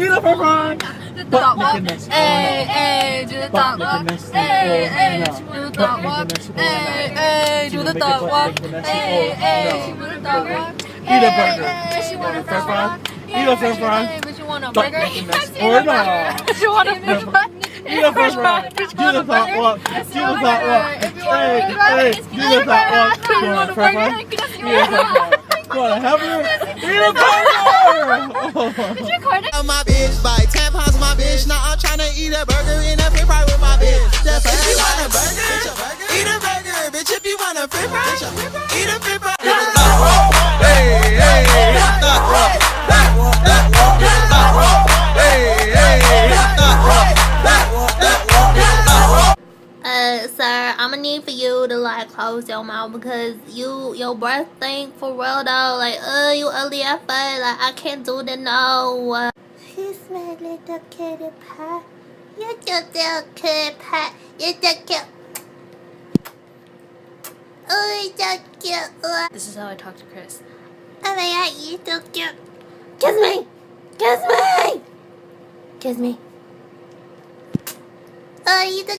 Eat a french fry. Butt naked next to Hey, do the thought walk. Hey, she wanna thought walk. Hey, do the thought walk. Hey, she wanna thought walk. Eat a burger. She wanna french fry. Eat a french fry. But you want a Butt burger? naked next or no. She want a french fry. Eat a french fry. Do the thought walk. Do the thought walk. Hey, do the thought walk. You want a french fry? Eat a french fry. You want a hamburger? Eat a burger. Did you record it? My bitch, buy 10 pounds my bitch. Now I'm tryna eat a burger in a french fry with my bitch. Just if you want a burger, eat a burger. Bitch, if you want a french fry, eat a french fry. Hey, hey, stop, that walk, stop, hey, hey, stop, Sir, I'ma need for you to like close your mouth because your breath stink for real though. Like, you ugly as fuck. Like, I can't do the no. She smelled like the kitty pie. You're just a kitty pie. You're just cute. Oh, you're so cute. This is how I talk to Chris. Oh my god, you're so cute. Kiss me. Kiss me. Kiss me. Oh, you're the